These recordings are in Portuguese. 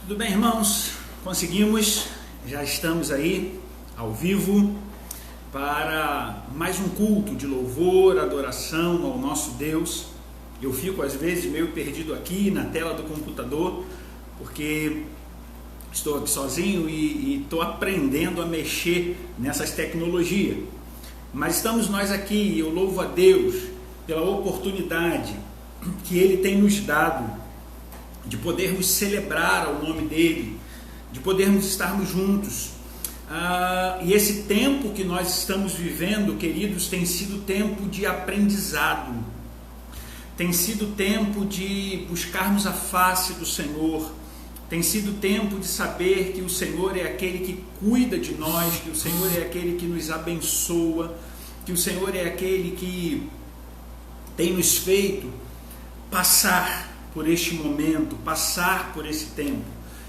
Tudo bem, irmãos? Conseguimos, já estamos aí ao vivo para mais um culto de louvor, adoração ao nosso Deus. Eu fico às vezes meio perdido aqui na tela do computador, porque estou aqui sozinho e estou aprendendo a mexer nessas tecnologias. Mas estamos nós aqui e eu louvo a Deus pela oportunidade que Ele tem nos dado de podermos celebrar ao nome dEle, de podermos estarmos juntos. E esse tempo que nós estamos vivendo, queridos, tem sido tempo de aprendizado, tem sido tempo de buscarmos a face do Senhor, tem sido tempo de saber que o Senhor é aquele que cuida de nós, que o Senhor é aquele que nos abençoa, que o Senhor é aquele que tem nos feito passar por este momento, passar por esse tempo.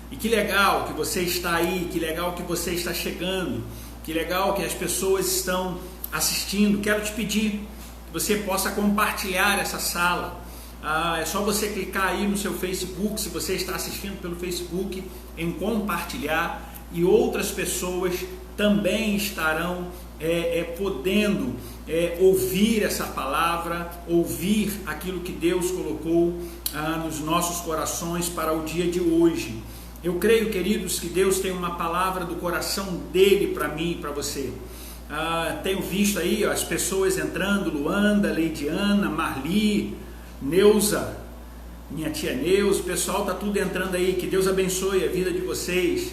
E que legal que você está aí, que legal que você está chegando, que legal que as pessoas estão assistindo. Quero te pedir que você possa compartilhar essa sala. É só você clicar aí no seu Facebook, se você está assistindo pelo Facebook, em compartilhar, e outras pessoas também estarão podendo ouvir essa palavra, ouvir aquilo que Deus colocou nos nossos corações para o dia de hoje. Eu creio, queridos, que Deus tem uma palavra do coração dele para mim e para você. Tenho visto aí as pessoas entrando: Luanda, Leidiana, Marli, Neuza, minha tia Neuza, o pessoal está tudo entrando aí. Que Deus abençoe a vida de vocês.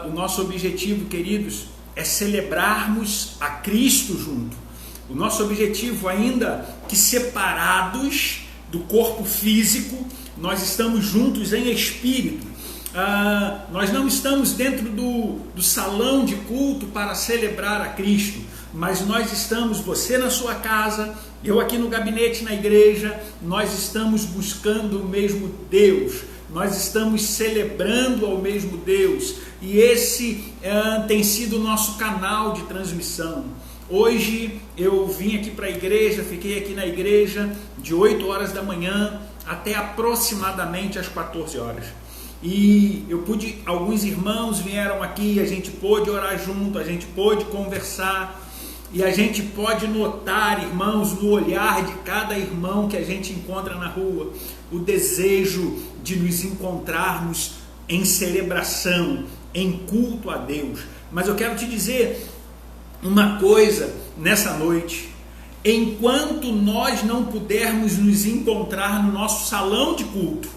O nosso objetivo, queridos, é celebrarmos a Cristo junto. O nosso objetivo, ainda que separados do corpo físico, nós estamos juntos em espírito. Nós não estamos dentro do salão de culto para celebrar a Cristo, mas nós estamos, você na sua casa, eu aqui no gabinete na igreja, nós estamos buscando o mesmo Deus, nós estamos celebrando ao mesmo Deus, e esse tem sido o nosso canal de transmissão. Hoje eu vim aqui para a igreja, fiquei aqui na igreja de 8 horas da manhã até aproximadamente às 14 horas. E eu pude, alguns irmãos vieram aqui, a gente pôde orar junto, a gente pôde conversar, e a gente pode notar, irmãos, no olhar de cada irmão que a gente encontra na rua, o desejo de nos encontrarmos em celebração, em culto a Deus. Mas eu quero te dizer uma coisa nessa noite: enquanto nós não pudermos nos encontrar no nosso salão de culto,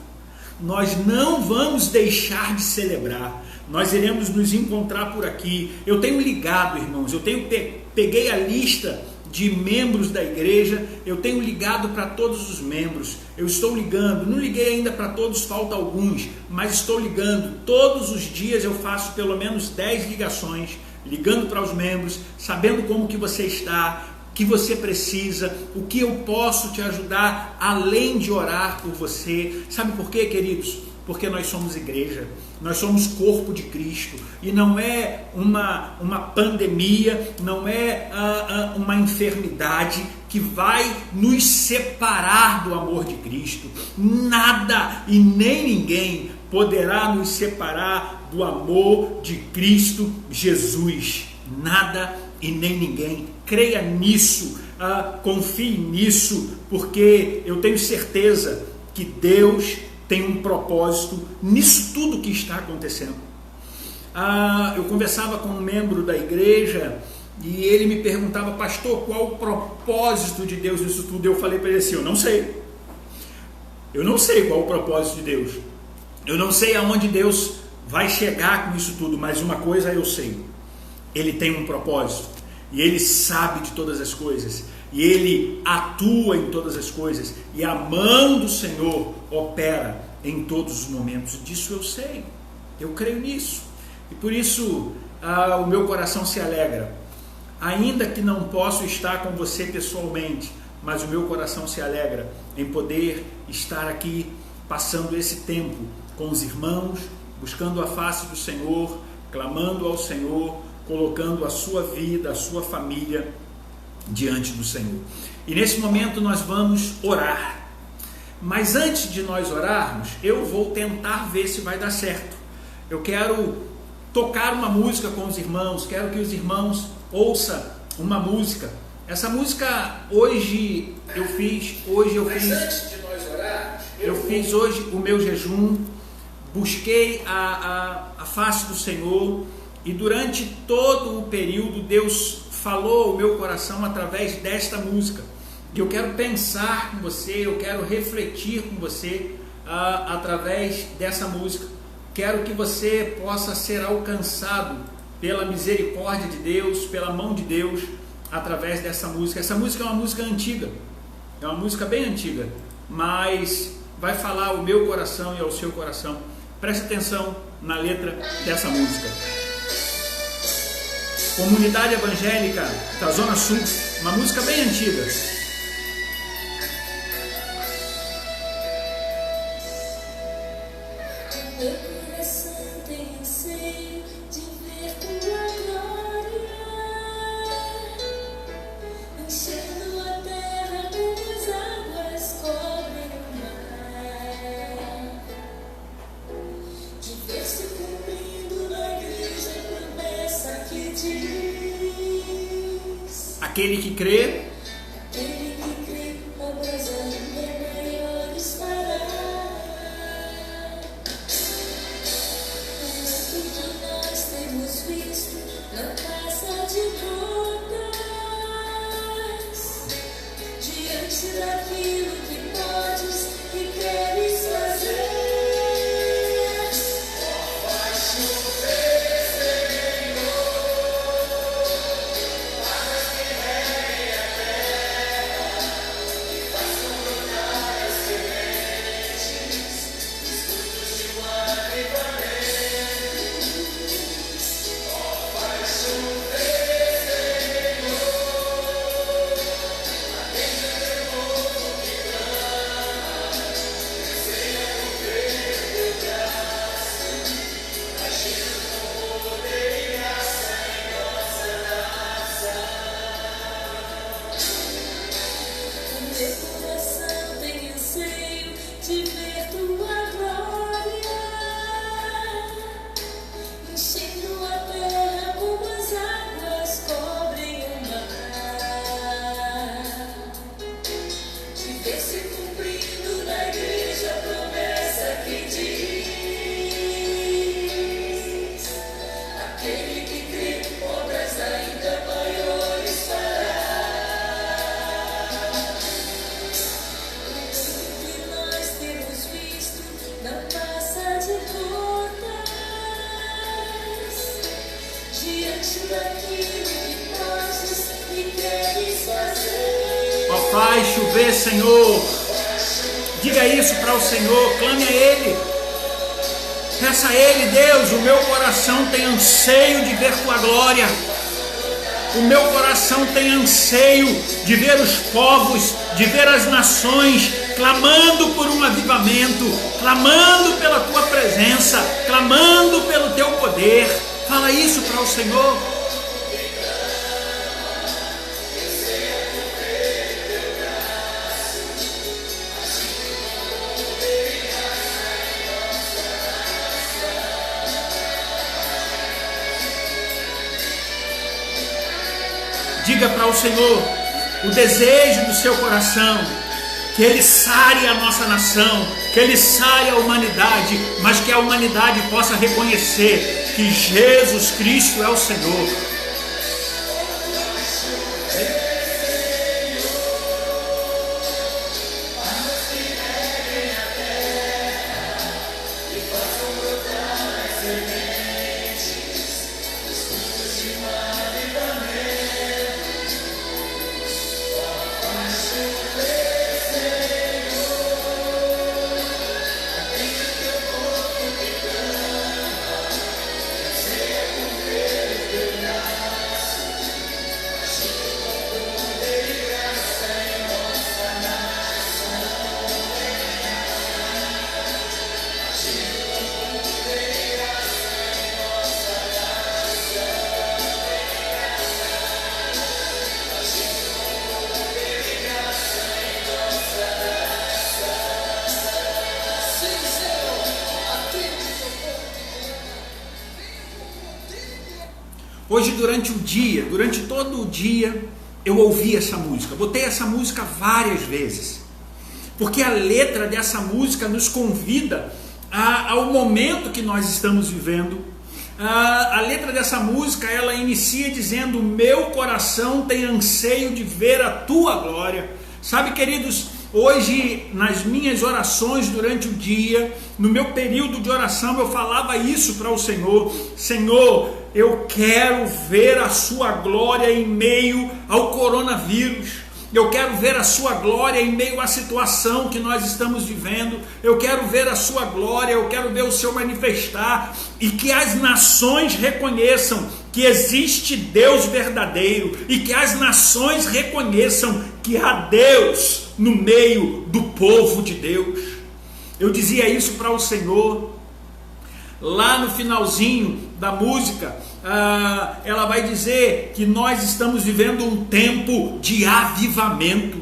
nós não vamos deixar de celebrar. Nós iremos nos encontrar por aqui. Eu tenho ligado, irmãos, peguei a lista de membros da igreja, eu tenho ligado para todos os membros, eu estou ligando, não liguei ainda para todos, falta alguns, mas estou ligando, todos os dias eu faço pelo menos 10 ligações, ligando para os membros, sabendo como que você está, o que você precisa, o que eu posso te ajudar, além de orar por você. Sabe por quê, queridos? Porque nós somos igreja, nós somos corpo de Cristo, e não é uma pandemia, não é uma enfermidade que vai nos separar do amor de Cristo. Nada e nem ninguém poderá nos separar do amor de Cristo Jesus. Nada e nem ninguém. Creia nisso, confie nisso, porque eu tenho certeza que Deus tem um propósito nisso tudo que está acontecendo. Eu conversava com um membro da igreja e ele me perguntava: pastor, qual o propósito de Deus nisso tudo? Eu falei para ele assim: eu não sei qual o propósito de Deus, eu não sei aonde Deus vai chegar com isso tudo, mas uma coisa eu sei: Ele tem um propósito, e Ele sabe de todas as coisas, e Ele atua em todas as coisas, e a mão do Senhor opera em todos os momentos. Disso eu sei, eu creio nisso, e por isso o meu coração se alegra, ainda que não possa estar com você pessoalmente, mas o meu coração se alegra em poder estar aqui, passando esse tempo com os irmãos, buscando a face do Senhor, clamando ao Senhor, colocando a sua vida, a sua família diante do Senhor. E nesse momento nós vamos orar. Mas antes de nós orarmos, eu vou tentar ver se vai dar certo. Eu quero tocar uma música com os irmãos, quero que os irmãos ouçam uma música. Essa música hoje eu fiz antes de nós orarmos, eu fiz hoje o meu jejum, busquei a face do Senhor, e durante todo o período Deus falou ao meu coração através desta música. E eu quero pensar com você, eu quero refletir com você através dessa música. Quero que você possa ser alcançado pela misericórdia de Deus, pela mão de Deus, através dessa música. Essa música é uma música antiga, é uma música bem antiga, mas vai falar ao meu coração e ao seu coração. Preste atenção na letra dessa música. Comunidade Evangélica da Zona Sul, uma música bem antiga. Meu coração tem anseio de ver tua glória, enchendo a terra como as águas cobrem o mar, de ver se cumprindo na igreja a promessa que diz: Aquele que crê, obras ainda maiores fará. Temos visto, não passa de gotas diante daquilo que podes e queres fazer. Vai chover, Senhor, águas que regem a terra e façam brotar as sementes, os frutos de um avivamento. Meu coração tem anseio de ver tua glória, enchendo a terra como as águas cobrem o mar, de ver se cumprindo na igreja a promessa que diz: aquele que crê, obras ainda maiores fará. Não passa de gotas diante daquilo que podes e queres fazer. ó, faz chover, Senhor. Diga isso para o Senhor, clame a Ele, peça a Ele: Deus, o meu coração tem anseio de ver tua glória. O meu coração tem anseio de ver os povos, de ver as nações clamando por um avivamento, clamando pela tua presença, clamando pelo teu poder. Fala isso para o Senhor. Diga para o Senhor o desejo do seu coração, que Ele sare a nossa nação, que Ele sare a humanidade, mas que a humanidade possa reconhecer que Jesus Cristo é o Senhor. hoje durante o dia, durante todo o dia, eu ouvi essa música, botei essa música várias vezes, porque a letra dessa música nos convida ao momento que nós estamos vivendo. A letra dessa música, ela inicia dizendo: meu coração tem anseio de ver a tua glória. Sabe, queridos, hoje nas minhas orações durante o dia, no meu período de oração, eu falava isso para o Senhor: Senhor, eu quero ver a sua glória em meio ao coronavírus. Eu quero ver a sua glória em meio à situação que nós estamos vivendo. Eu quero ver a sua glória, eu quero ver o Senhor manifestar, e que as nações reconheçam que existe Deus verdadeiro, e que as nações reconheçam que há Deus no meio do povo de Deus. Eu dizia isso para o Senhor. Lá no finalzinho da música, ela vai dizer que nós estamos vivendo um tempo de avivamento.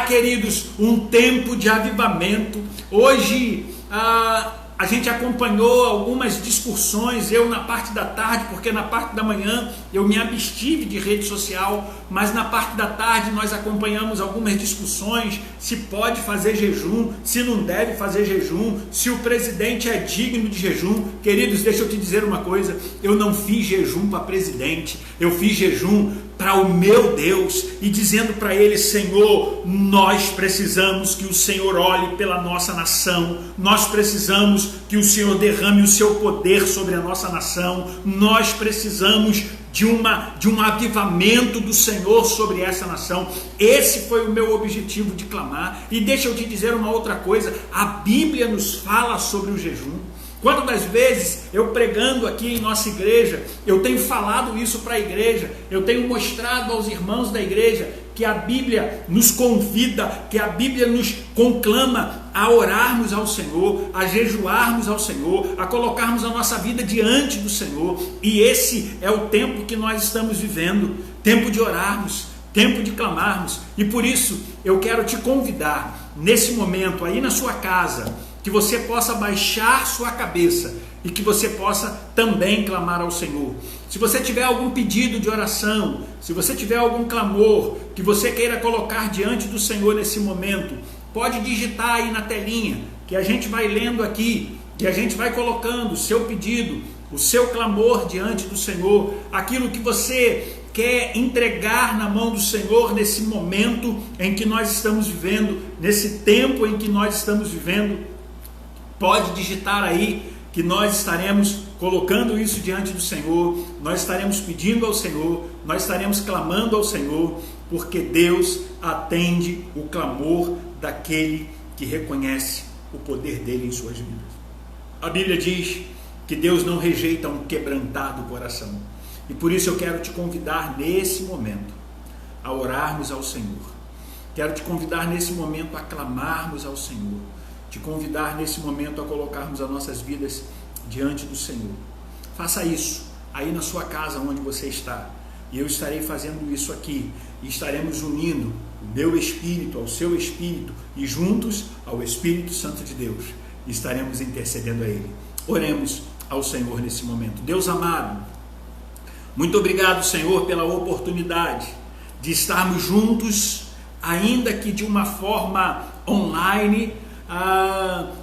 Queridos, um tempo de avivamento. Hoje a gente acompanhou algumas discussões, eu na parte da tarde, porque na parte da manhã eu me abstive de rede social, mas na parte da tarde nós acompanhamos algumas discussões, se pode fazer jejum, se não deve fazer jejum, se o presidente é digno de jejum. Queridos, deixa eu te dizer uma coisa, eu não fiz jejum para presidente, eu fiz jejum para o meu Deus, e dizendo para ele: Senhor, nós precisamos que o Senhor olhe pela nossa nação, nós precisamos que o Senhor derrame o seu poder sobre a nossa nação, nós precisamos de um avivamento do Senhor sobre essa nação. Esse foi o meu objetivo de clamar. E deixa eu te dizer uma outra coisa, a Bíblia nos fala sobre o jejum. Quantas das vezes eu pregando aqui em nossa igreja, eu tenho falado isso para a igreja, eu tenho mostrado aos irmãos da igreja que a Bíblia nos convida, que a Bíblia nos conclama a orarmos ao Senhor, a jejuarmos ao Senhor, a colocarmos a nossa vida diante do Senhor. E esse é o tempo que nós estamos vivendo, tempo de orarmos, tempo de clamarmos. E por isso eu quero te convidar nesse momento aí na sua casa, que você possa baixar sua cabeça e que você possa também clamar ao Senhor. Se você tiver algum pedido de oração, se você tiver algum clamor que você queira colocar diante do Senhor nesse momento, pode digitar aí na telinha, que a gente vai lendo aqui, e a gente vai colocando o seu pedido, o seu clamor diante do Senhor, aquilo que você quer entregar na mão do Senhor nesse momento em que nós estamos vivendo, nesse tempo em que nós estamos vivendo. Pode digitar aí, que nós estaremos colocando isso diante do Senhor, nós estaremos pedindo ao Senhor, nós estaremos clamando ao Senhor, porque Deus atende o clamor daquele que reconhece o poder dele em suas vidas. A Bíblia diz que Deus não rejeita um quebrantado coração, e por isso eu quero te convidar nesse momento a orarmos ao Senhor, quero te convidar nesse momento a clamarmos ao Senhor, te convidar nesse momento a colocarmos as nossas vidas diante do Senhor. Faça isso aí na sua casa onde você está, e eu estarei fazendo isso aqui, e estaremos unindo o meu espírito ao seu espírito, e juntos ao Espírito Santo de Deus, e estaremos intercedendo a Ele. Oremos ao Senhor nesse momento. Deus amado, muito obrigado, Senhor, pela oportunidade de estarmos juntos, ainda que de uma forma online,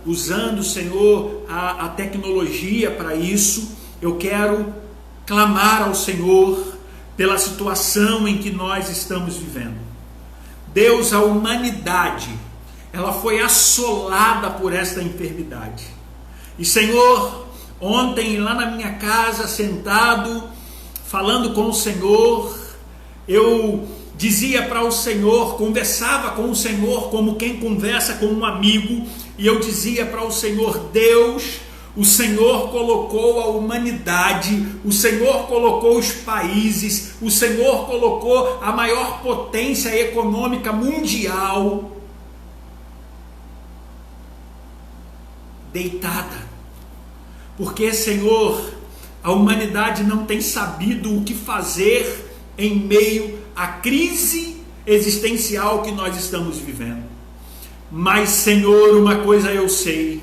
usando, Senhor, a tecnologia para isso. Eu quero clamar ao Senhor pela situação em que nós estamos vivendo. Deus, a humanidade, ela foi assolada por esta enfermidade. E, Senhor, ontem lá na minha casa, sentado, falando com o Senhor, eu dizia para o Senhor, conversava com o Senhor como quem conversa com um amigo, e eu dizia para o Senhor: Deus, o Senhor colocou a humanidade, o Senhor colocou os países, o Senhor colocou a maior potência econômica mundial deitada, porque, Senhor, a humanidade não tem sabido o que fazer em meio à crise existencial que nós estamos vivendo. Mas, Senhor, uma coisa eu sei: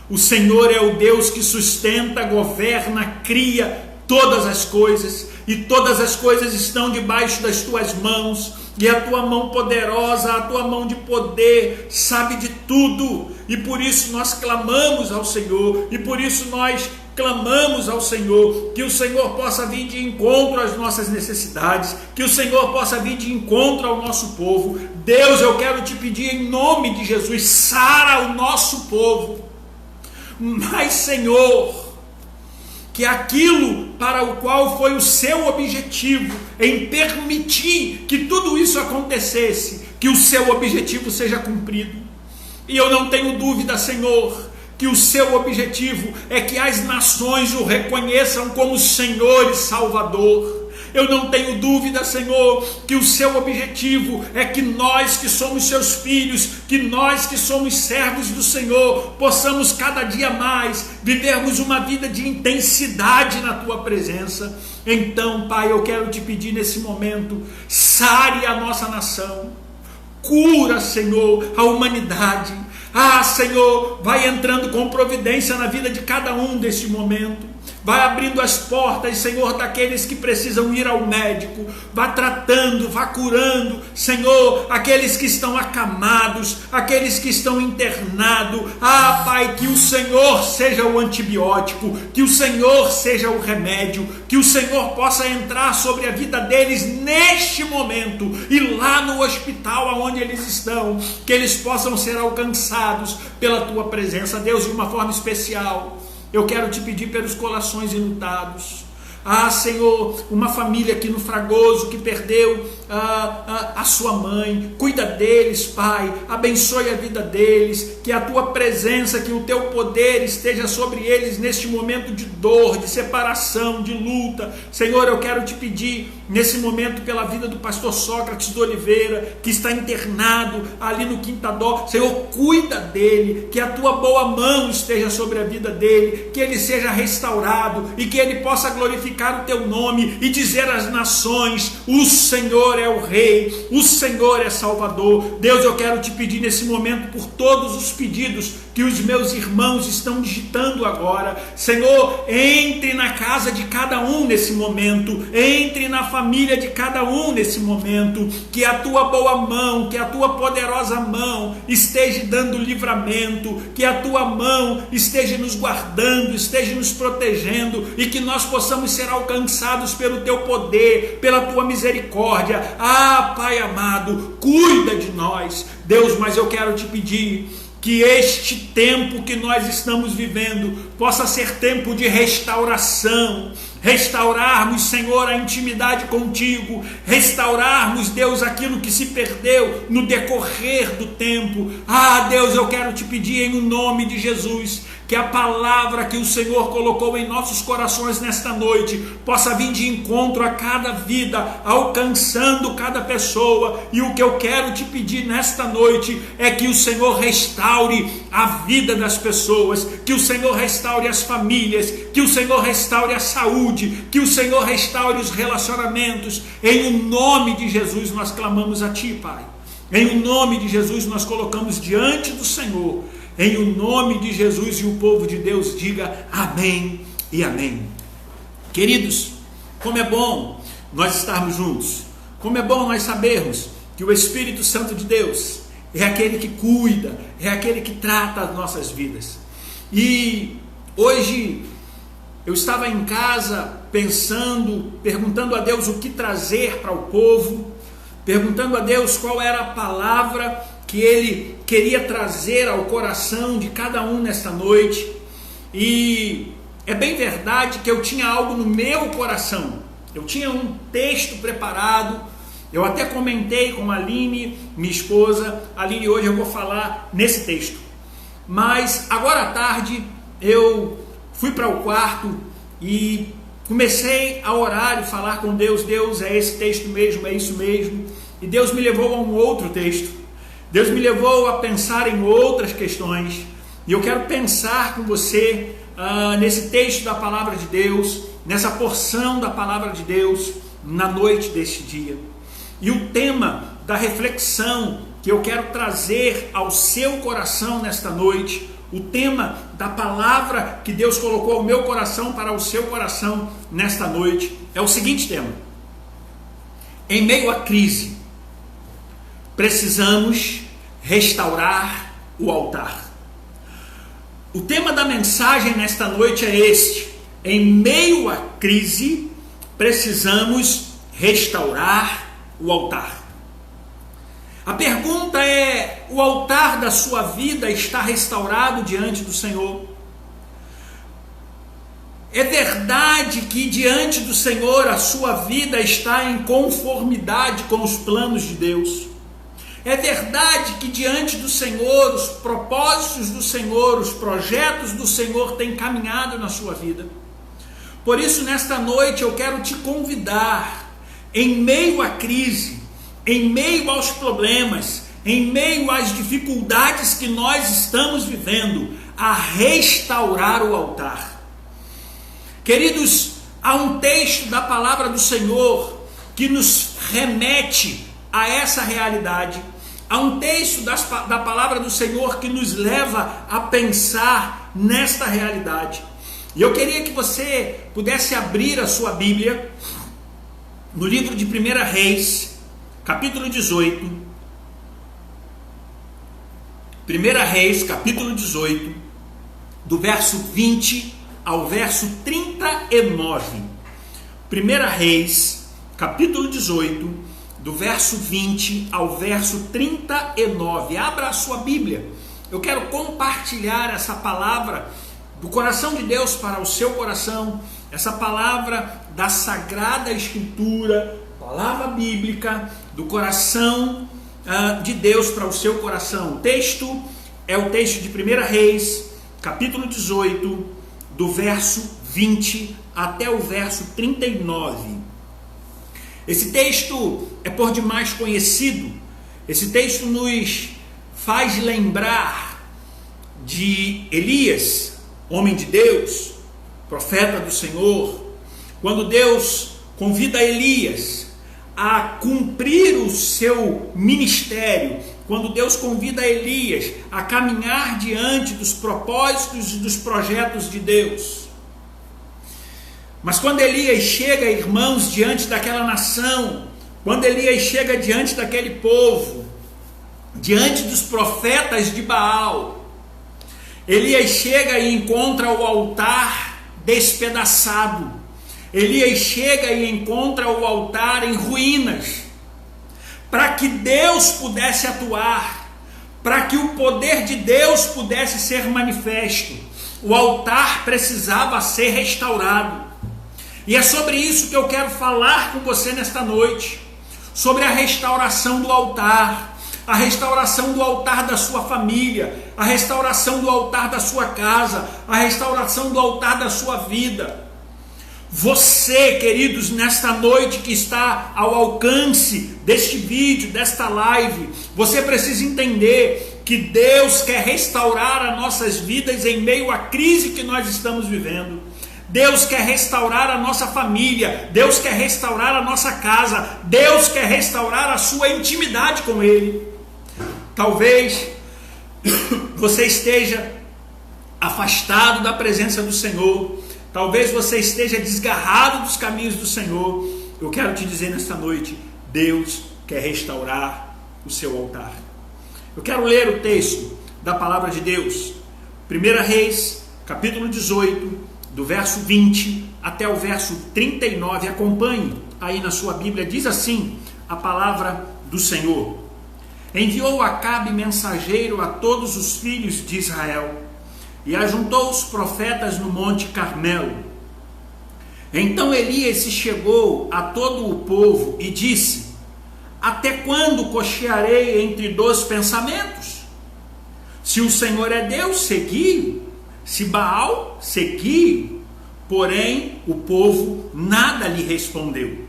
o Senhor é o Deus que sustenta, governa, cria todas as coisas, e todas as coisas estão debaixo das tuas mãos, e a tua mão poderosa, a tua mão de poder, sabe de tudo, e por isso nós clamamos ao Senhor, e por isso nós clamamos ao Senhor, que o Senhor possa vir de encontro às nossas necessidades, que o Senhor possa vir de encontro ao nosso povo. Deus, eu quero te pedir em nome de Jesus, sara o nosso povo, mas Senhor, que aquilo para o qual foi o seu objetivo em permitir que tudo isso acontecesse, que o seu objetivo seja cumprido. E eu não tenho dúvida, Senhor, que o seu objetivo é que as nações o reconheçam como Senhor e Salvador. Eu não tenho dúvida, Senhor, que o seu objetivo é que nós que somos seus filhos, que nós que somos servos do Senhor, possamos cada dia mais vivermos uma vida de intensidade na tua presença. Então, Pai, eu quero te pedir nesse momento, sare a nossa nação, cura, Senhor, a humanidade. Senhor, vai entrando com providência na vida de cada um deste momento. Vai abrindo as portas, Senhor, daqueles que precisam ir ao médico. Vá tratando, vá curando, Senhor, aqueles que estão acamados, aqueles que estão internados. Pai, que o Senhor seja o antibiótico, que o Senhor seja o remédio, que o Senhor possa entrar sobre a vida deles neste momento e lá no hospital onde eles estão, que eles possam ser alcançados pela tua presença, Deus, de uma forma especial. Eu quero te pedir pelos corações enlutados. Senhor, uma família aqui no Fragoso que perdeu a sua mãe, cuida deles, Pai, abençoe a vida deles, que a tua presença, que o teu poder esteja sobre eles neste momento de dor, de separação, de luta. Senhor, eu quero te pedir nesse momento pela vida do pastor Sócrates de Oliveira, que está internado ali no Quintadó. Senhor, cuida dele, que a tua boa mão esteja sobre a vida dele, que ele seja restaurado e que ele possa glorificar o teu nome e dizer às nações: o Senhor é o Rei, o Senhor é Salvador. Deus, eu quero te pedir nesse momento por todos os pedidos que os meus irmãos estão digitando agora. Senhor, entre na casa de cada um nesse momento, entre na família de cada um nesse momento, que a tua boa mão, que a tua poderosa mão esteja dando livramento, que a tua mão esteja nos guardando, esteja nos protegendo, e que nós possamos ser alcançados pelo teu poder, pela tua misericórdia. Pai amado, cuida de nós, Deus. Mas eu quero te pedir que este tempo que nós estamos vivendo possa ser tempo de restauração, restaurarmos, Senhor, a intimidade contigo, restaurarmos, Deus, aquilo que se perdeu no decorrer do tempo. Deus, eu quero te pedir em nome de Jesus, que a palavra que o Senhor colocou em nossos corações nesta noite possa vir de encontro a cada vida, alcançando cada pessoa. E o que eu quero te pedir nesta noite é que o Senhor restaure a vida das pessoas, que o Senhor restaure as famílias, que o Senhor restaure a saúde, que o Senhor restaure os relacionamentos. Em o nome de Jesus nós clamamos a Ti, Pai. Em o nome de Jesus nós colocamos diante do Senhor. Em o nome de Jesus, e o povo de Deus diga amém e amém. Queridos, como é bom nós estarmos juntos, como é bom nós sabermos que o Espírito Santo de Deus é aquele que cuida, é aquele que trata as nossas vidas. E hoje eu estava em casa pensando, perguntando a Deus o que trazer para o povo, perguntando a Deus qual era a palavra que Ele queria trazer ao coração de cada um nesta noite. E é bem verdade que eu tinha algo no meu coração, eu tinha um texto preparado. Eu até comentei com a Aline, minha esposa. Aline, hoje eu vou falar nesse texto. Mas agora à tarde eu fui para o quarto e comecei a orar e falar com Deus. Deus, é esse texto mesmo, é isso mesmo. E Deus me levou a um outro texto. Deus me levou a pensar em outras questões. E eu quero pensar com você nesse texto da palavra de Deus, nessa porção da palavra de Deus, na noite deste dia. E o tema da reflexão que eu quero trazer ao seu coração nesta noite, o tema da palavra que Deus colocou ao meu coração para o seu coração nesta noite é o seguinte tema: em meio à crise, precisamos restaurar o altar. O tema da mensagem nesta noite é este: em meio à crise, precisamos restaurar o altar. A pergunta é: o altar da sua vida está restaurado diante do Senhor? É verdade que diante do Senhor a sua vida está em conformidade com os planos de Deus? É verdade que diante do Senhor os propósitos do Senhor, os projetos do Senhor têm caminhado na sua vida? Por isso, nesta noite eu quero te convidar, em meio à crise, em meio aos problemas, em meio às dificuldades que nós estamos vivendo, a restaurar o altar. Queridos, há um texto da palavra do Senhor que nos remete a essa realidade. Há um texto da palavra do Senhor que nos leva a pensar nesta realidade. E eu queria que você pudesse abrir a sua Bíblia no livro de 1 Reis, capítulo 18. 1 Reis, capítulo 18, do verso 20 ao verso 39. 1 Reis, capítulo 18, do verso 20 ao verso 39. Abra a sua Bíblia. Eu quero compartilhar essa palavra do coração de Deus para o seu coração, essa palavra da Sagrada Escritura, palavra bíblica, do coração de Deus para o seu coração. O texto é o texto de 1 Reis, capítulo 18, do verso 20 até o verso 39. Esse texto é por demais conhecido. Esse texto nos faz lembrar de Elias, homem de Deus, profeta do Senhor, quando Deus convida Elias a cumprir o seu ministério, quando Deus convida Elias a caminhar diante dos propósitos e dos projetos de Deus. Mas quando Elias chega, irmãos, diante daquela nação, quando Elias chega diante daquele povo, diante dos profetas de Baal, Elias chega e encontra o altar despedaçado. Elias chega e encontra o altar em ruínas. Para que Deus pudesse atuar, para que o poder de Deus pudesse ser manifesto, o altar precisava ser restaurado. E é sobre isso que eu quero falar com você nesta noite, sobre a restauração do altar, a restauração do altar da sua família, a restauração do altar da sua casa, a restauração do altar da sua vida. Você, queridos, nesta noite que está ao alcance deste vídeo, desta live, você precisa entender que Deus quer restaurar as nossas vidas em meio à crise que nós estamos vivendo. Deus quer restaurar a nossa família, Deus quer restaurar a nossa casa, Deus quer restaurar a sua intimidade com Ele. Talvez você esteja afastado da presença do Senhor, talvez você esteja desgarrado dos caminhos do Senhor. Eu quero te dizer nesta noite, Deus quer restaurar o seu altar. Eu quero ler o texto da palavra de Deus, 1 Reis, capítulo 18, do verso 20 até o verso 39, acompanhe aí na sua Bíblia. Diz assim a palavra do Senhor: enviou Acabe mensageiro a todos os filhos de Israel, e ajuntou os profetas no monte Carmelo. Então Elias se chegou a todo o povo e disse: até quando cochearei entre dois pensamentos? Se o Senhor é Deus, segui-o. Se Baal, segui-o. Porém, o povo nada lhe respondeu.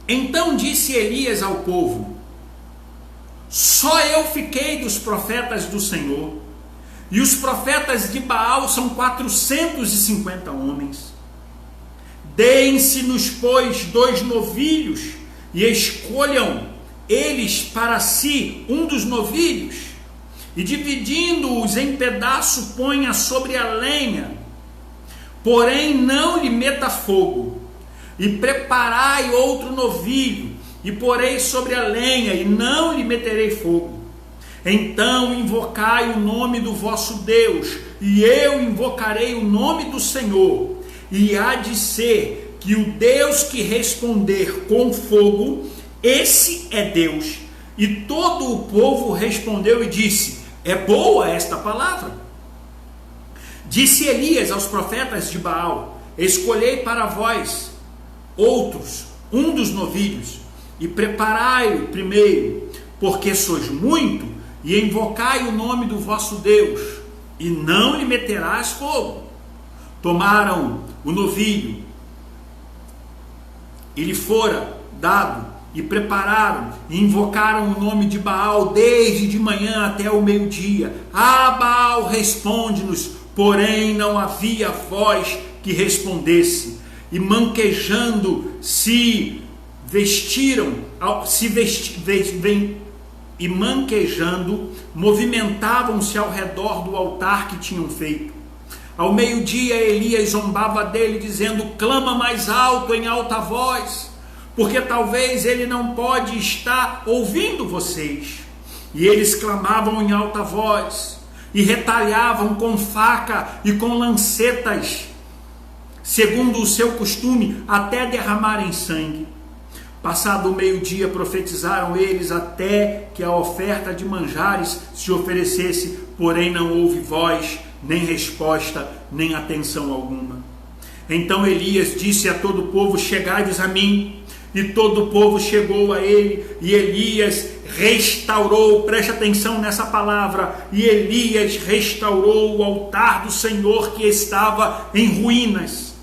Então disse Elias ao povo: só eu fiquei dos profetas do Senhor, e os profetas de Baal são 450 homens. Deem-se-nos, pois, 2 novilhos, e escolham eles para si um dos novilhos, e dividindo-os em pedaço, ponha sobre a lenha, porém não lhe meta fogo. E preparai outro novilho, e porei sobre a lenha, e não lhe meterei fogo. Então invocai o nome do vosso Deus, e eu invocarei o nome do Senhor. E há de ser que o Deus que responder com fogo, esse é Deus. E todo o povo respondeu e disse: é boa esta palavra. Disse Elias aos profetas de Baal: escolhei para vós outros, um dos novilhos, e preparai-o primeiro, porque sois muito, e invocai o nome do vosso Deus, e não lhe meterás fogo. Tomaram o novilho, e lhe fora dado, e prepararam, e invocaram o nome de Baal desde de manhã até o meio-dia. Ah, Baal, responde-nos. Porém não havia voz que respondesse. E manquejando se vestiram, e manquejando movimentavam-se ao redor do altar que tinham feito. Ao meio-dia Elias zombava dele, dizendo: clama mais alto, em alta voz, porque talvez ele não pode estar ouvindo vocês. E eles clamavam em alta voz, e retalhavam com faca e com lancetas, segundo o seu costume, até derramarem sangue. Passado o meio-dia, profetizaram eles até que a oferta de manjares se oferecesse, porém não houve voz, nem resposta, nem atenção alguma. Então Elias disse a todo o povo: chegai-vos a mim. E todo o povo chegou a ele, e Elias restaurou, preste atenção nessa palavra, e Elias restaurou o altar do Senhor que estava em ruínas.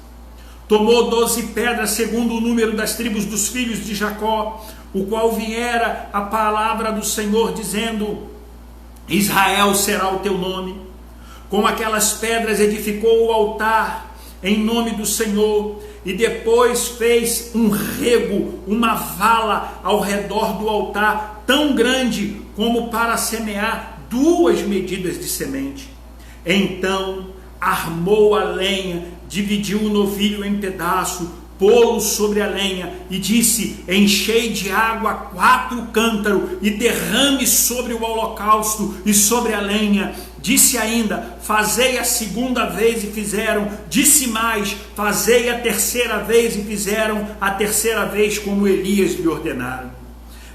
Tomou 12 pedras, segundo o número das tribos dos filhos de Jacó, o qual viera a palavra do Senhor, dizendo: Israel será o teu nome. Com aquelas pedras edificou o altar em nome do Senhor, e depois fez um rego, uma vala ao redor do altar, tão grande como para semear 2 medidas de semente. Então armou a lenha, dividiu o novilho em pedaço, pô-lo sobre a lenha, e disse: enchei de água 4 cântaros, e derrame sobre o holocausto e sobre a lenha. Disse ainda: fazei a 2ª vez, e fizeram. Disse mais: fazei a 3ª vez, e fizeram a 3ª vez, como Elias lhe ordenaram.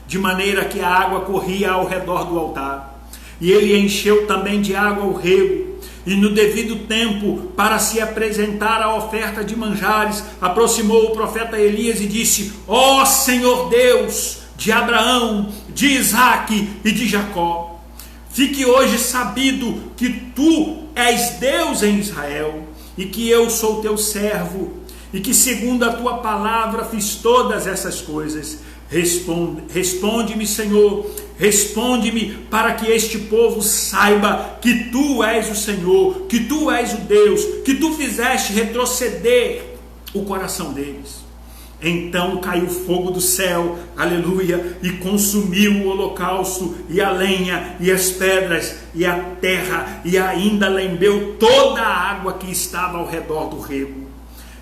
De maneira que a água corria ao redor do altar. E ele encheu também de água o rego. E no devido tempo, para se apresentar a oferta de manjares, aproximou o profeta Elias e disse: ó Senhor Deus de Abraão, de Isaque e de Jacó, fique hoje sabido que tu és Deus em Israel, e que eu sou teu servo, e que segundo a tua palavra fiz todas essas coisas. Responde-me, Senhor, responde-me, para que este povo saiba que tu és o Senhor, que tu és o Deus, que tu fizeste retroceder o coração deles. Então caiu fogo do céu, aleluia, e consumiu o holocausto, e a lenha, e as pedras, e a terra, e ainda lambeu toda a água que estava ao redor do rego.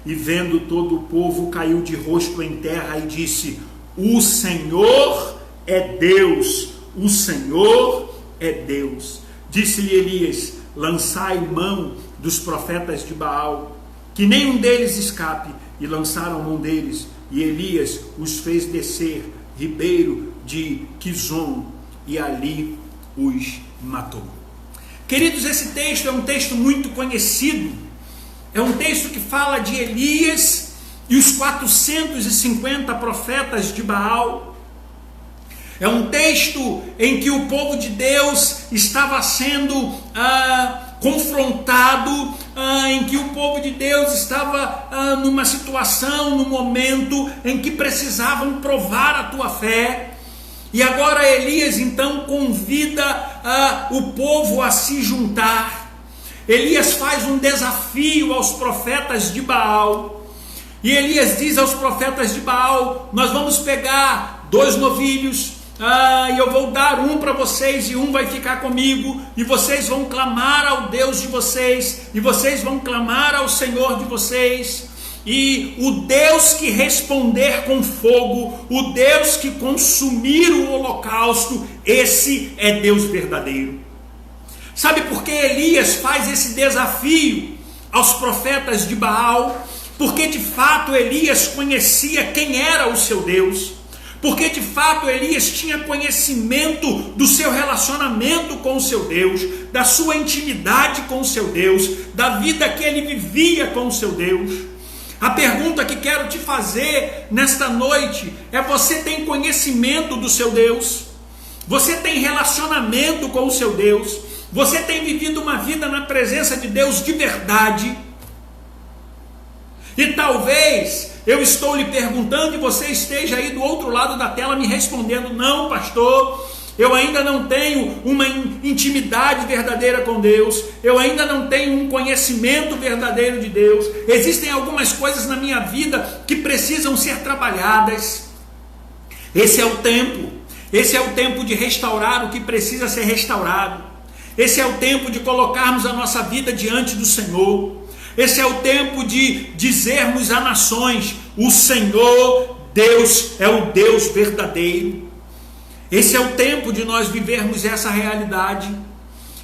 E vendo todo o povo, caiu de rosto em terra e disse: o Senhor é Deus, o Senhor é Deus. Disse-lhe Elias: lançai mão dos profetas de Baal, que nenhum deles escape. E lançaram mão deles, e Elias os fez descer, ribeiro de Quizon, e ali os matou. Queridos, esse texto é um texto muito conhecido, é um texto que fala de Elias e os 450 profetas de Baal. É um texto em que o povo de Deus estava sendo confrontado, em que o povo de Deus estava numa situação, num momento em que precisavam provar a tua fé. E agora Elias então convida o povo a se juntar. Elias faz um desafio aos profetas de Baal. E Elias diz aos profetas de Baal: nós vamos pegar 2 novilhos, e eu vou dar um para vocês e um vai ficar comigo, e vocês vão clamar ao Deus de vocês, e vocês vão clamar ao Senhor de vocês, e o Deus que responder com fogo, o Deus que consumir o holocausto, esse é Deus verdadeiro. Sabe por que Elias faz esse desafio aos profetas de Baal? Porque de fato Elias conhecia quem era o seu Deus. Porque de fato Elias tinha conhecimento do seu relacionamento com o seu Deus, da sua intimidade com o seu Deus, da vida que ele vivia com o seu Deus. A pergunta que quero te fazer nesta noite é: você tem conhecimento do seu Deus? Você tem relacionamento com o seu Deus? Você tem vivido uma vida na presença de Deus de verdade? E talvez eu estou lhe perguntando e você esteja aí do outro lado da tela me respondendo: não, pastor, eu ainda não tenho uma intimidade verdadeira com Deus, eu ainda não tenho um conhecimento verdadeiro de Deus, existem algumas coisas na minha vida que precisam ser trabalhadas. Esse é o tempo de restaurar o que precisa ser restaurado, esse é o tempo de colocarmos a nossa vida diante do Senhor. Esse é o tempo de dizermos a nações: o Senhor Deus é o Deus verdadeiro. Esse é o tempo de nós vivermos essa realidade.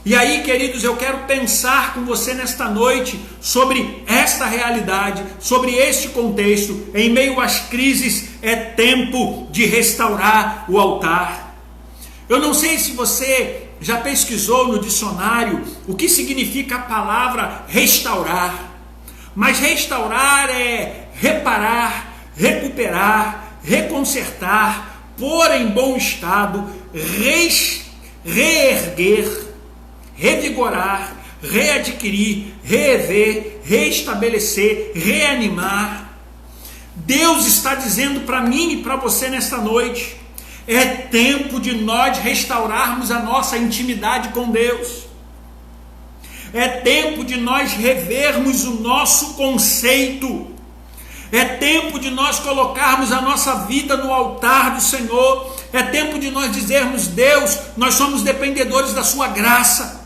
E aí, queridos, eu quero pensar com você nesta noite sobre esta realidade, sobre este contexto. Em meio às crises, é tempo de restaurar o altar. Eu não sei se você já pesquisou no dicionário o que significa a palavra restaurar, mas restaurar é reparar, recuperar, reconsertar, pôr em bom estado, reerguer, revigorar, readquirir, rever, reestabelecer, reanimar. Deus está dizendo para mim e para você nesta noite: é tempo de nós restaurarmos a nossa intimidade com Deus. É tempo de nós revermos o nosso conceito. É tempo de nós colocarmos a nossa vida no altar do Senhor. É tempo de nós dizermos: Deus, nós somos dependedores da sua graça.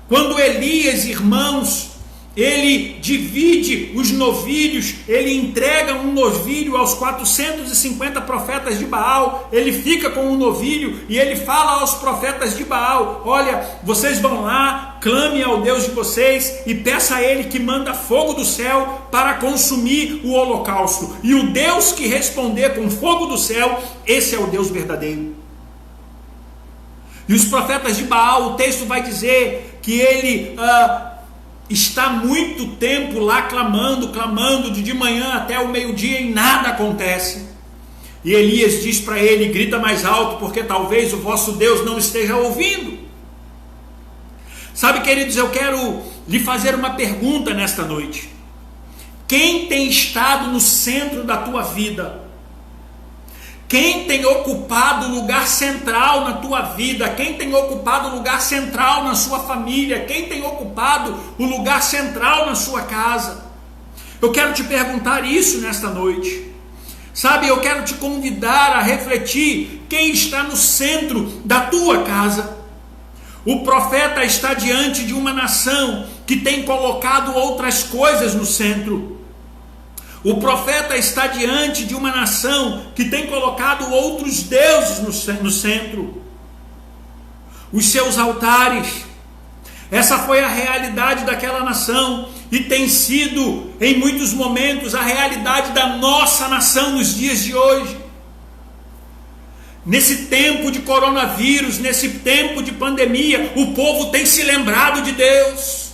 Quando Elias, irmãos, ele divide os novilhos, ele entrega um novilho aos 450 profetas de Baal, ele fica com um novilho e ele fala aos profetas de Baal: olha, vocês vão lá, clame ao Deus de vocês e peça a ele que manda fogo do céu para consumir o holocausto. E o Deus que responder com fogo do céu, esse é o Deus verdadeiro. E os profetas de Baal, o texto vai dizer que ele está muito tempo lá clamando de manhã até o meio-dia e nada acontece. E Elias diz para ele: grita mais alto, porque talvez o vosso Deus não esteja ouvindo. Sabe, queridos, eu quero lhe fazer uma pergunta nesta noite. Quem tem estado no centro da tua vida? Quem tem ocupado o lugar central na tua vida? Quem tem ocupado o lugar central na sua família? Quem tem ocupado o lugar central na sua casa? Eu quero te perguntar isso nesta noite. Sabe, eu quero te convidar a refletir: quem está no centro da tua casa? O profeta está diante de uma nação que tem colocado outras coisas no centro. O profeta está diante de uma nação que tem colocado outros deuses no centro. Os seus altares. Essa foi a realidade daquela nação e tem sido, em muitos momentos, a realidade da nossa nação nos dias de hoje. Nesse tempo de coronavírus, nesse tempo de pandemia, o povo tem se lembrado de Deus.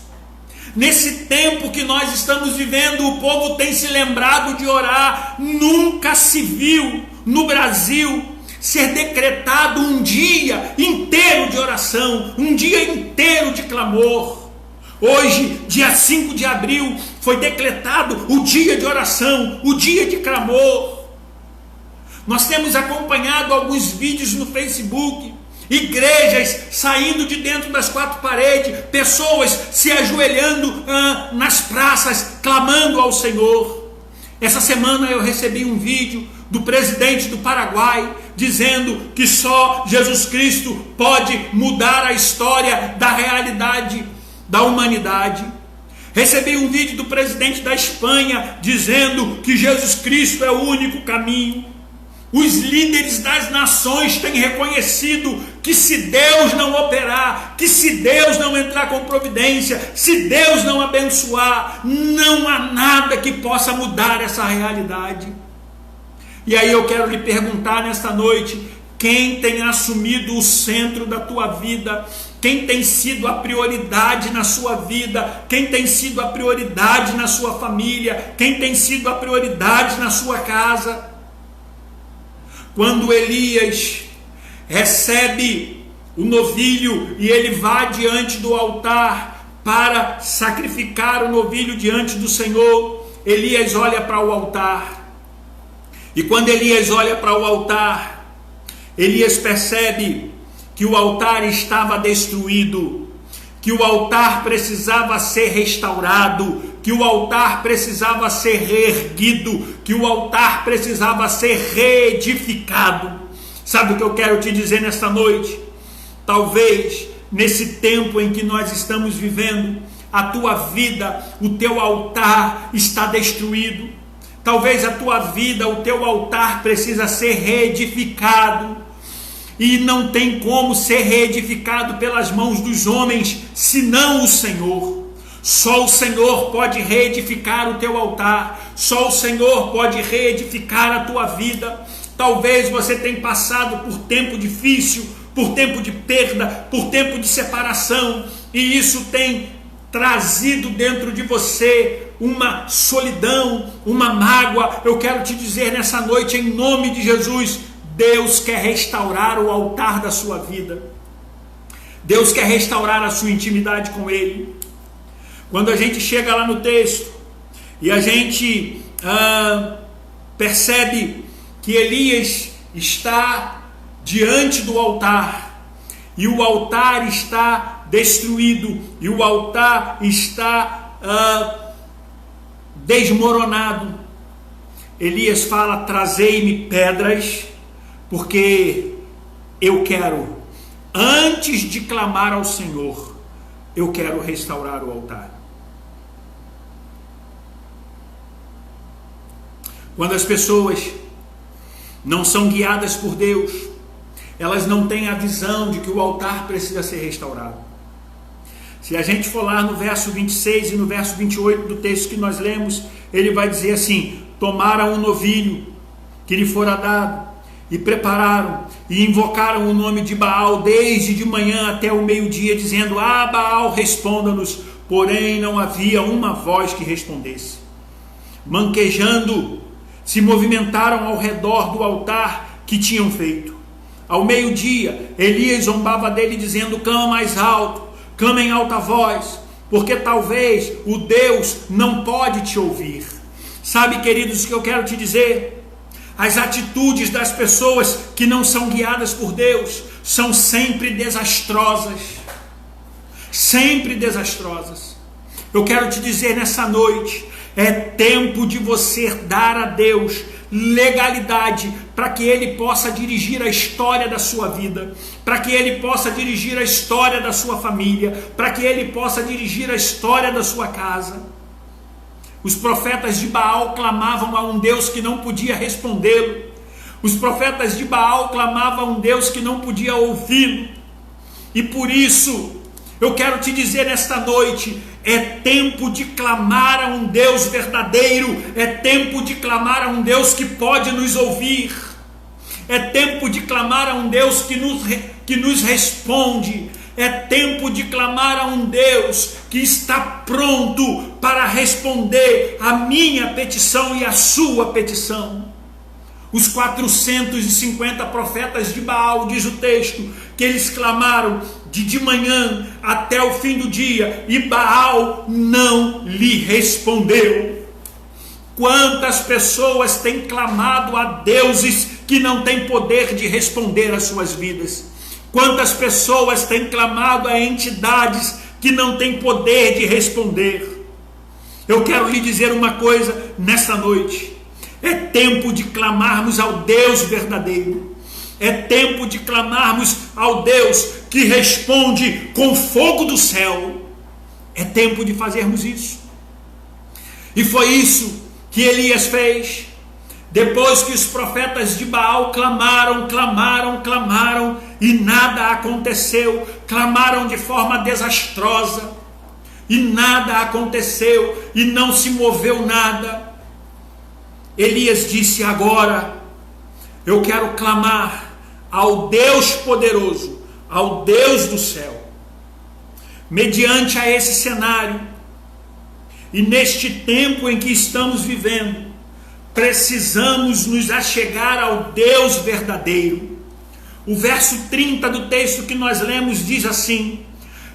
Nesse tempo que nós estamos vivendo, o povo tem se lembrado de orar. Nunca se viu no Brasil ser decretado um dia inteiro de oração, um dia inteiro de clamor. Hoje, dia 5 de abril, foi decretado o dia de oração, o dia de clamor. Nós temos acompanhado alguns vídeos no Facebook, igrejas saindo de dentro das quatro paredes, pessoas se ajoelhando nas praças, clamando ao Senhor. Essa semana eu recebi um vídeo do presidente do Paraguai dizendo que só Jesus Cristo pode mudar a história da realidade da humanidade. Recebi um vídeo do presidente da Espanha dizendo que Jesus Cristo é o único caminho. Os líderes das nações têm reconhecido que se Deus não operar, que se Deus não entrar com providência, se Deus não abençoar, não há nada que possa mudar essa realidade. E aí eu quero lhe perguntar nesta noite, quem tem assumido o centro da tua vida? Quem tem sido a prioridade na sua vida? Quem tem sido a prioridade na sua família? Quem tem sido a prioridade na sua casa? Quando Elias recebe o novilho e ele vai diante do altar para sacrificar o novilho diante do Senhor, Elias olha para o altar. E quando Elias olha para o altar, Elias percebe que o altar estava destruído, que o altar precisava ser restaurado, que o altar precisava ser reerguido, que o altar precisava ser reedificado. Sabe o que eu quero te dizer nesta noite? Talvez nesse tempo em que nós estamos vivendo, a tua vida, o teu altar está destruído. Talvez a tua vida, o teu altar precisa ser reedificado. E não tem como ser reedificado pelas mãos dos homens, senão o Senhor. Só o Senhor pode reedificar o teu altar. Só o Senhor pode reedificar a tua vida. Talvez você tenha passado por tempo difícil, por tempo de perda, por tempo de separação, e isso tem trazido dentro de você uma solidão, uma mágoa. Eu quero te dizer nessa noite, em nome de Jesus, Deus quer restaurar o altar da sua vida. Deus quer restaurar a sua intimidade com Ele. Quando a gente chega lá no texto e a gente percebe que Elias está diante do altar e o altar está destruído e o altar está desmoronado, Elias fala: trazei-me pedras, porque eu quero, antes de clamar ao Senhor, eu quero restaurar o altar. Quando as pessoas não são guiadas por Deus, elas não têm a visão de que o altar precisa ser restaurado. Se a gente for lá no verso 26 e no verso 28 do texto que nós lemos, ele vai dizer assim: tomaram um novilho que lhe fora dado, e prepararam, e invocaram o nome de Baal desde de manhã até o meio-dia, dizendo: ah, Baal, responda-nos. Porém não havia uma voz que respondesse. Manquejando, se movimentaram ao redor do altar que tinham feito. Ao meio-dia, Elias zombava dele, dizendo: clama mais alto, clama em alta voz, porque talvez o Deus não pode te ouvir. Sabe, queridos, o que eu quero te dizer? As atitudes das pessoas que não são guiadas por Deus são sempre desastrosas. Sempre desastrosas. Eu quero te dizer nessa noite, é tempo de você dar a Deus legalidade para que Ele possa dirigir a história da sua vida, para que Ele possa dirigir a história da sua família, para que Ele possa dirigir a história da sua casa. Os profetas de Baal clamavam a um Deus que não podia respondê-lo. Os profetas de Baal clamavam a um Deus que não podia ouvi-lo. E por isso, eu quero te dizer nesta noite, é tempo de clamar a um Deus verdadeiro, é tempo de clamar a um Deus que pode nos ouvir, é tempo de clamar a um Deus que nos responde, é tempo de clamar a um Deus que está pronto para responder a minha petição e a sua petição. Os 450 profetas de Baal, diz o texto, que eles clamaram de manhã até o fim do dia, e Baal não lhe respondeu. Quantas pessoas têm clamado a deuses que não têm poder de responder às suas vidas? Quantas pessoas têm clamado a entidades que não têm poder de responder? Eu quero lhe dizer uma coisa nesta noite: é tempo de clamarmos ao Deus verdadeiro. É tempo de clamarmos ao Deus que responde com fogo do céu. É tempo de fazermos isso. E foi isso que Elias fez. Depois que os profetas de Baal clamaram e nada aconteceu, clamaram de forma desastrosa e nada aconteceu e não se moveu nada, Elias disse: agora eu quero clamar ao Deus poderoso, ao Deus do céu. Mediante a esse cenário e neste tempo em que estamos vivendo, precisamos nos achegar ao Deus verdadeiro. O verso 30 do texto que nós lemos diz assim: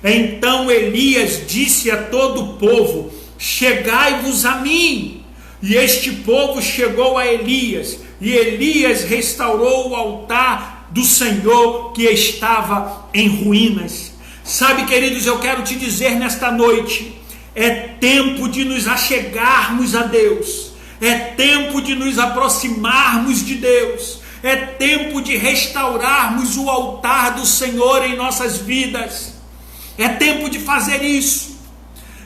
então Elias disse a todo o povo: chegai-vos a mim. E este povo chegou a Elias, e Elias restaurou o altar do Senhor que estava em ruínas. Sabe, queridos, eu quero te dizer nesta noite, é tempo de nos achegarmos a Deus. É tempo de nos aproximarmos de Deus. É tempo de restaurarmos o altar do Senhor em nossas vidas. É tempo de fazer isso.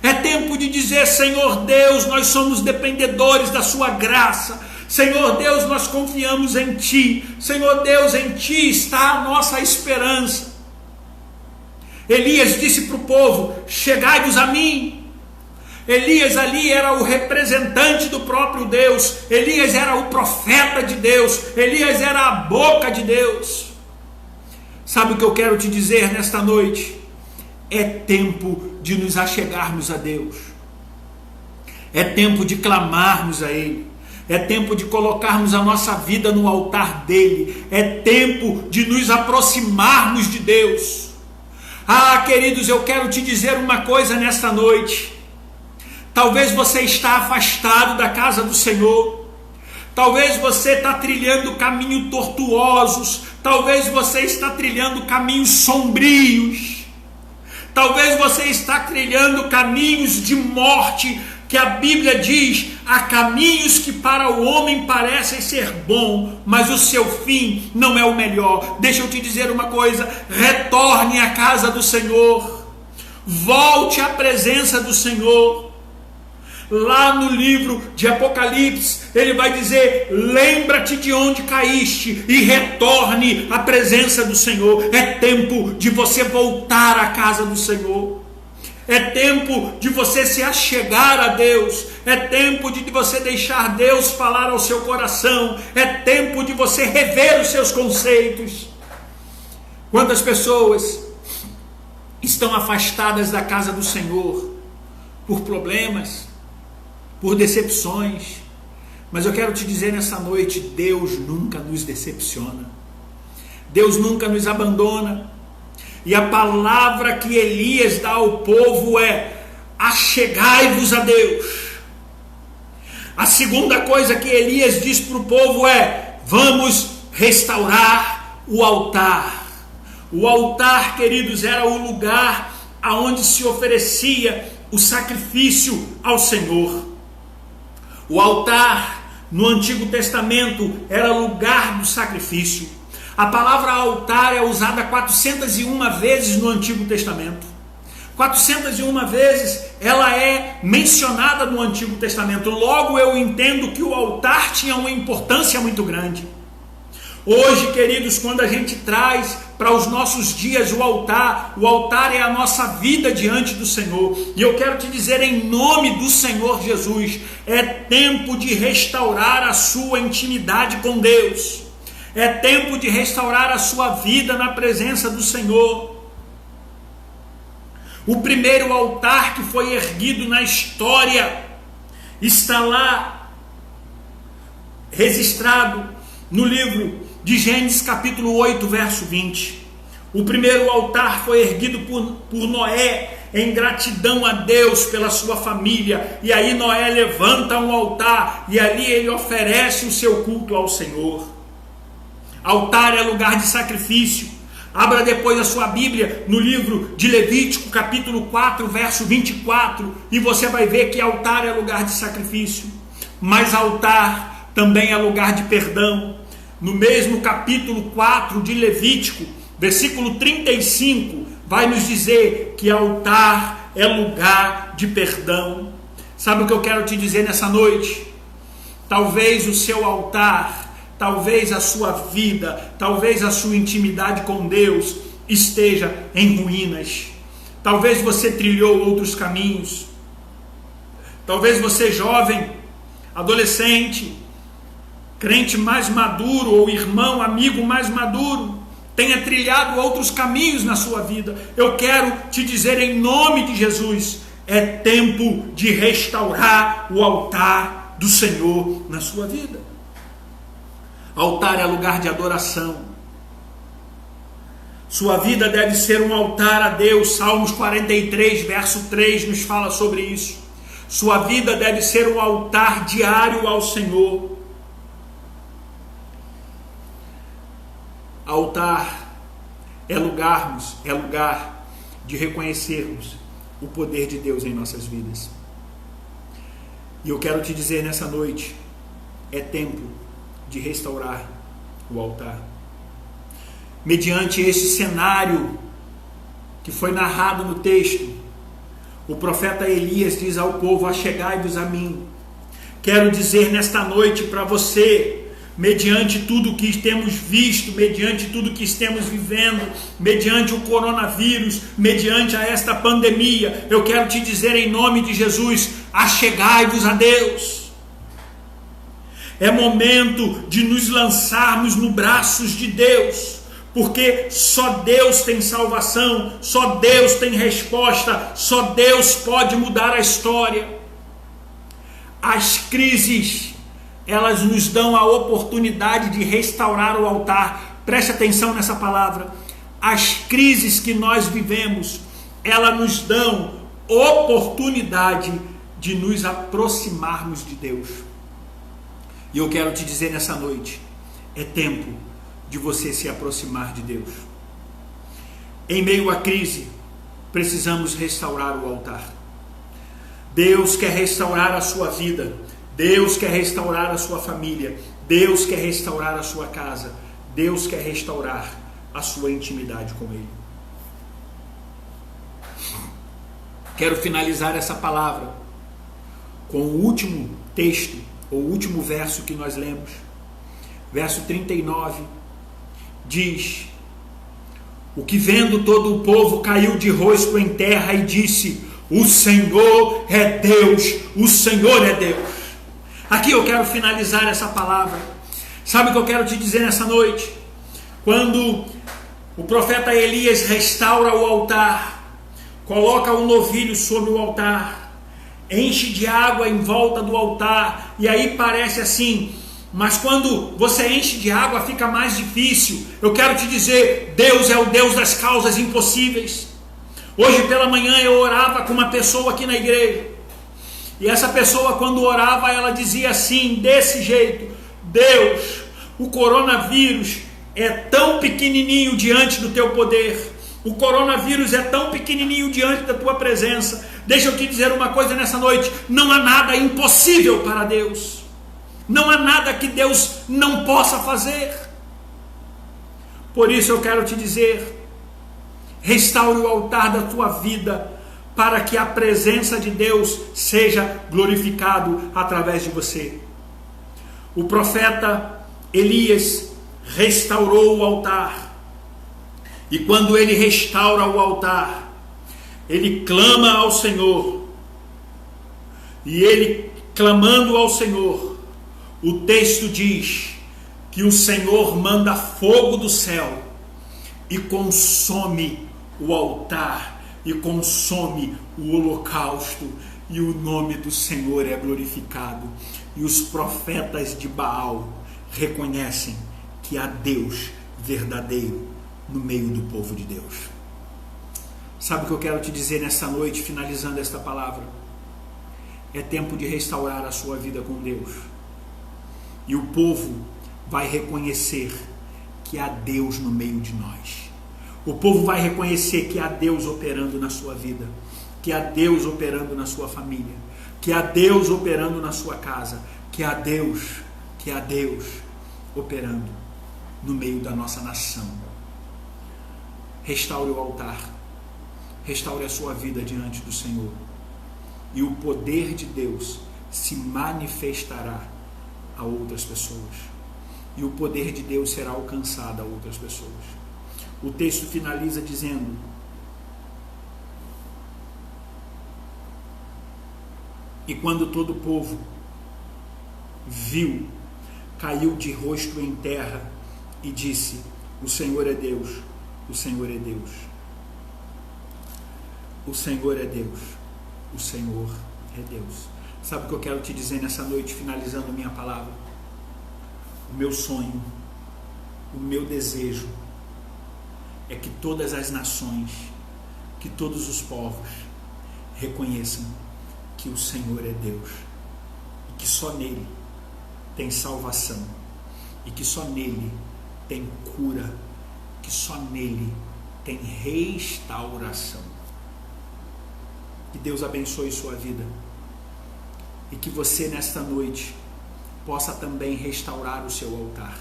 É tempo de dizer: Senhor Deus, nós somos dependedores da sua graça. Senhor Deus, nós confiamos em Ti. Senhor Deus, em Ti está a nossa esperança. Elias disse para o povo: chegai-vos a mim. Elias ali era o representante do próprio Deus. Elias era o profeta de Deus. Elias era a boca de Deus. Sabe o que eu quero te dizer nesta noite? É tempo de nos achegarmos a Deus. É tempo de clamarmos a Ele. É tempo de colocarmos a nossa vida no altar dEle. É tempo de nos aproximarmos de Deus. Ah, queridos, eu quero te dizer uma coisa nesta noite. Talvez você está afastado da casa do Senhor. Talvez você está trilhando caminhos tortuosos. Talvez você está trilhando caminhos sombrios. Talvez você está trilhando caminhos de morte, que a Bíblia diz: há caminhos que para o homem parecem ser bom, mas o seu fim não é o melhor. Deixa eu te dizer uma coisa: retorne à casa do Senhor. Volte à presença do Senhor. Lá no livro de Apocalipse, ele vai dizer: lembra-te de onde caíste e retorne à presença do Senhor. É tempo de você voltar à casa do Senhor. É tempo de você se achegar a Deus. É tempo de você deixar Deus falar ao seu coração. É tempo de você rever os seus conceitos. Quantas pessoas estão afastadas da casa do Senhor por problemas, por decepções? Mas eu quero te dizer nessa noite: Deus nunca nos decepciona. Deus nunca nos abandona. E a palavra que Elias dá ao povo é: achegai-vos a Deus. A segunda coisa que Elias diz para o povo é: vamos restaurar o altar. O altar, queridos, era o lugar aonde se oferecia o sacrifício ao Senhor. O altar no Antigo Testamento era lugar do sacrifício. A palavra altar é usada 401 vezes no Antigo Testamento. 401 vezes ela é mencionada no Antigo Testamento. Logo eu entendo que o altar tinha uma importância muito grande. Hoje, queridos, quando a gente traz para os nossos dias o altar é a nossa vida diante do Senhor. E eu quero te dizer, em nome do Senhor Jesus, é tempo de restaurar a sua intimidade com Deus. É tempo de restaurar a sua vida na presença do Senhor. O primeiro altar que foi erguido na história está lá registrado no livro de Gênesis capítulo 8, verso 20. O primeiro altar foi erguido por Noé em gratidão a Deus pela sua família. E aí Noé levanta um altar e ali ele oferece o seu culto ao Senhor. Altar é lugar de sacrifício. Abra depois a sua Bíblia no livro de Levítico capítulo 4, verso 24, e você vai ver que altar é lugar de sacrifício. Mas altar também é lugar de perdão. no mesmo capítulo 4 de Levítico, versículo 35, vai nos dizer que altar é lugar de perdão. Sabe o que eu quero te dizer nessa noite? Talvez o seu altar, talvez a sua vida, talvez a sua intimidade com Deus esteja em ruínas. Talvez você trilhou outros caminhos. Talvez você, jovem, adolescente, crente mais maduro, ou irmão, amigo mais maduro, tenha trilhado outros caminhos na sua vida. Eu quero te dizer em nome de Jesus, é tempo de restaurar o altar do Senhor na sua vida. Altar é lugar de adoração. Sua vida deve ser um altar a Deus. Salmos 43, verso 3 nos fala sobre isso. Sua vida deve ser um altar diário ao Senhor. Altar é lugar de reconhecermos o poder de Deus em nossas vidas. E eu quero te dizer nessa noite, é tempo de restaurar o altar. Mediante esse cenário que foi narrado no texto, o profeta Elias diz ao povo: achegai-vos a mim. Quero dizer nesta noite para você, mediante tudo que temos visto, mediante tudo que estamos vivendo, mediante o coronavírus, mediante a esta pandemia, eu quero te dizer em nome de Jesus: achegai-vos a Deus. É momento de nos lançarmos nos braços de Deus, porque só Deus tem salvação, só Deus tem resposta, só Deus pode mudar a história. As crises, elas nos dão a oportunidade de restaurar o altar. Preste atenção nessa palavra. As crises que nós vivemos, elas nos dão oportunidade de nos aproximarmos de Deus. E eu quero te dizer nessa noite, é tempo de você se aproximar de Deus. Em meio à crise, precisamos restaurar o altar. Deus quer restaurar a sua vida. Deus quer restaurar a sua família. Deus quer restaurar a sua casa. Deus quer restaurar a sua intimidade com Ele. Quero finalizar essa palavra com o último texto, ou o último verso que nós lemos. Verso 39 diz: o que vendo todo o povo caiu de rosto em terra e disse: o Senhor é Deus, o Senhor é Deus. Aqui eu quero finalizar essa palavra. Sabe o que eu quero te dizer nessa noite? Quando o profeta Elias restaura o altar, coloca um novilho sobre o altar, enche de água em volta do altar, e aí parece assim, mas quando você enche de água fica mais difícil. Eu quero te dizer, Deus é o Deus das causas impossíveis. Hoje pela manhã eu orava com uma pessoa aqui na igreja, e essa pessoa, quando orava, ela dizia assim, desse jeito: Deus, o coronavírus é tão pequenininho diante do teu poder, o coronavírus é tão pequenininho diante da tua presença. Deixa eu te dizer uma coisa nessa noite: não há nada impossível para Deus, não há nada que Deus não possa fazer. Por isso eu quero te dizer, restaure o altar da tua vida, para que a presença de Deus seja glorificado através de você. O profeta Elias restaurou o altar, e quando ele restaura o altar, ele clama ao Senhor, e ele clamando ao Senhor, o texto diz que o Senhor manda fogo do céu e consome o altar, e consome o holocausto, e o nome do Senhor é glorificado, e os profetas de Baal reconhecem que há Deus verdadeiro no meio do povo de Deus. Sabe o que eu quero te dizer nessa noite, finalizando esta palavra? É tempo de restaurar a sua vida com Deus, e o povo vai reconhecer que há Deus no meio de nós. O povo vai reconhecer que há Deus operando na sua vida, que há Deus operando na sua família, que há Deus operando na sua casa, que há Deus operando no meio da nossa nação. Restaure o altar, restaure a sua vida diante do Senhor, e o poder de Deus se manifestará a outras pessoas, e o poder de Deus será alcançado a outras pessoas. O texto finaliza dizendo: e quando todo o povo viu, caiu de rosto em terra e disse: o Senhor é Deus, o Senhor é Deus. O Senhor é Deus, o Senhor é Deus. Sabe o que eu quero te dizer nessa noite, finalizando minha palavra? O meu sonho, o meu desejo é que todas as nações, que todos os povos reconheçam que o Senhor é Deus, e que só nele tem salvação, e que só nele tem cura, que só nele tem restauração. Que Deus abençoe sua vida, e que você nesta noite possa também restaurar o seu altar,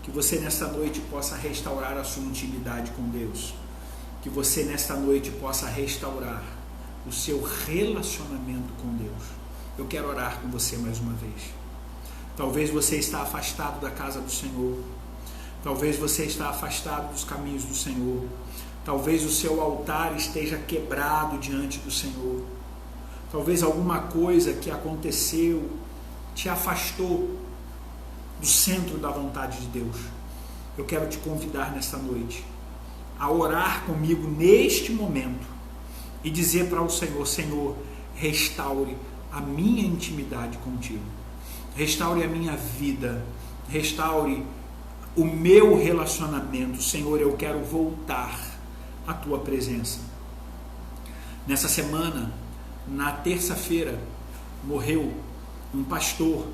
que você nesta noite possa restaurar a sua intimidade com Deus, que você nesta noite possa restaurar o seu relacionamento com Deus. Eu quero orar com você mais uma vez. Talvez você está afastado da casa do Senhor, talvez você está afastado dos caminhos do Senhor, talvez o seu altar esteja quebrado diante do Senhor, talvez alguma coisa que aconteceu te afastou do centro da vontade de Deus. Eu quero te convidar nesta noite a orar comigo neste momento e dizer para o Senhor: Senhor, restaure a minha intimidade contigo, restaure a minha vida, restaure o meu relacionamento. Senhor, eu quero voltar à tua presença. Nessa semana, na terça-feira, morreu um pastor,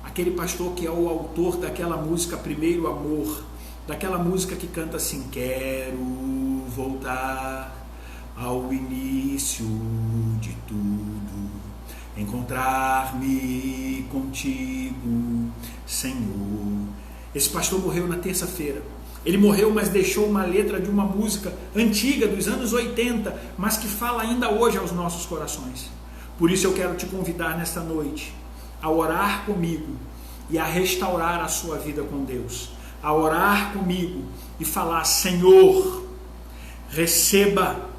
aquele pastor que é o autor daquela música Primeiro Amor, daquela música que canta assim: quero voltar ao início de tudo, encontrar-me contigo, Senhor. Esse pastor morreu na terça-feira. Ele morreu, mas deixou uma letra de uma música antiga, dos anos 80, mas que fala ainda hoje aos nossos corações. Por isso eu quero te convidar nesta noite a orar comigo e a restaurar a sua vida com Deus, a orar comigo e falar: Senhor, receba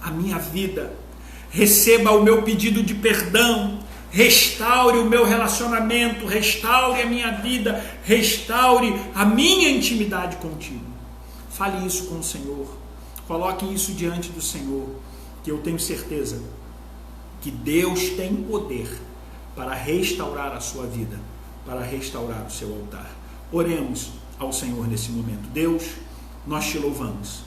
a minha vida, receba o meu pedido de perdão, restaure o meu relacionamento, restaure a minha vida, restaure a minha intimidade contigo. Fale isso com o Senhor, coloque isso diante do Senhor, que eu tenho certeza que Deus tem poder para restaurar a sua vida, para restaurar o seu altar. Oremos ao Senhor nesse momento. Deus, nós te louvamos.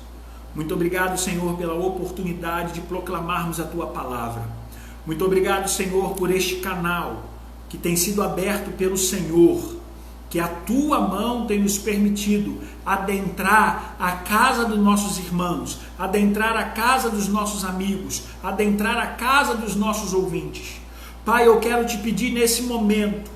Muito obrigado, Senhor, pela oportunidade de proclamarmos a tua palavra. Muito obrigado, Senhor, por este canal que tem sido aberto pelo Senhor, que a tua mão tem nos permitido adentrar a casa dos nossos irmãos, adentrar a casa dos nossos amigos, adentrar a casa dos nossos ouvintes. Pai, eu quero te pedir nesse momento,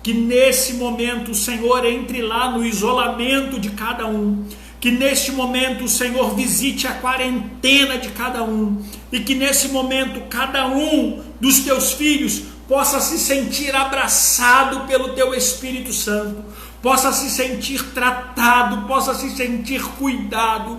que nesse momento o Senhor entre lá no isolamento de cada um, que neste momento o Senhor visite a quarentena de cada um, e que nesse momento cada um dos teus filhos possa se sentir abraçado pelo teu Espírito Santo, possa se sentir tratado, possa se sentir cuidado.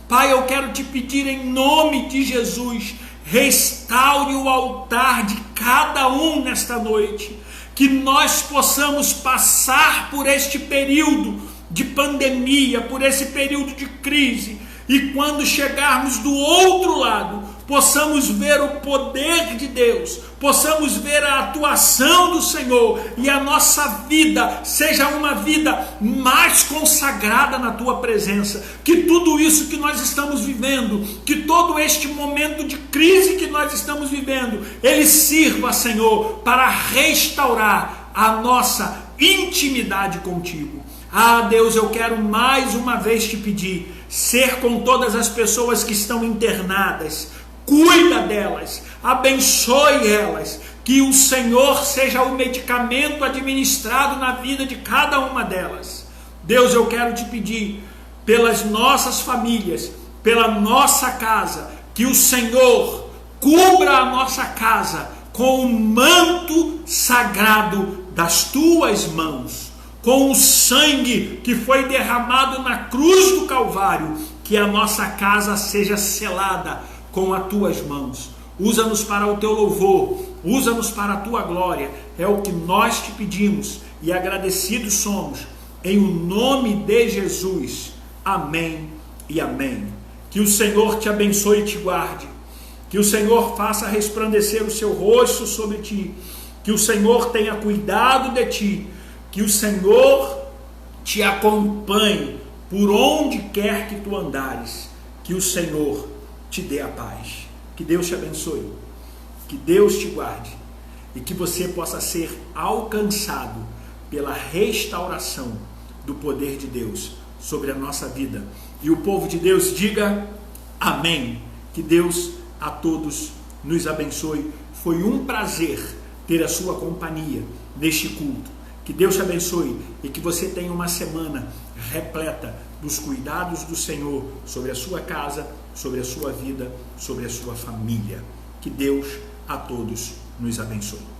Pai, eu quero te pedir em nome de Jesus, restaure o altar de cada um nesta noite, que nós possamos passar por este período de pandemia, por esse período de crise, e quando chegarmos do outro lado, possamos ver o poder de Deus, possamos ver a atuação do Senhor, e a nossa vida seja uma vida mais consagrada na tua presença. Que tudo isso que nós estamos vivendo, que todo este momento de crise que nós estamos vivendo, ele sirva, Senhor, para restaurar a nossa intimidade contigo. Ah, Deus, eu quero mais uma vez te pedir, ser com todas as pessoas que estão internadas, cuida delas, abençoe elas, que o Senhor seja o medicamento administrado na vida de cada uma delas. Deus, eu quero te pedir, pelas nossas famílias, pela nossa casa, que o Senhor cubra a nossa casa com o manto sagrado das tuas mãos, com o sangue que foi derramado na cruz do Calvário, que a nossa casa seja selada com as tuas mãos. Usa-nos para o teu louvor, usa-nos para a tua glória, é o que nós te pedimos e agradecidos somos, em o nome de Jesus. Amém e amém. Que o Senhor te abençoe e te guarde, que o Senhor faça resplandecer o seu rosto sobre ti, que o Senhor tenha cuidado de ti, que o Senhor te acompanhe por onde quer que tu andares, que o Senhor te dê a paz. Que Deus te abençoe, que Deus te guarde e que você possa ser alcançado pela restauração do poder de Deus sobre a nossa vida. E o povo de Deus diga amém. Que Deus a todos nos abençoe. Foi um prazer ter a sua companhia neste culto. Que Deus te abençoe e que você tenha uma semana repleta dos cuidados do Senhor sobre a sua casa, sobre a sua vida, sobre a sua família. Que Deus a todos nos abençoe.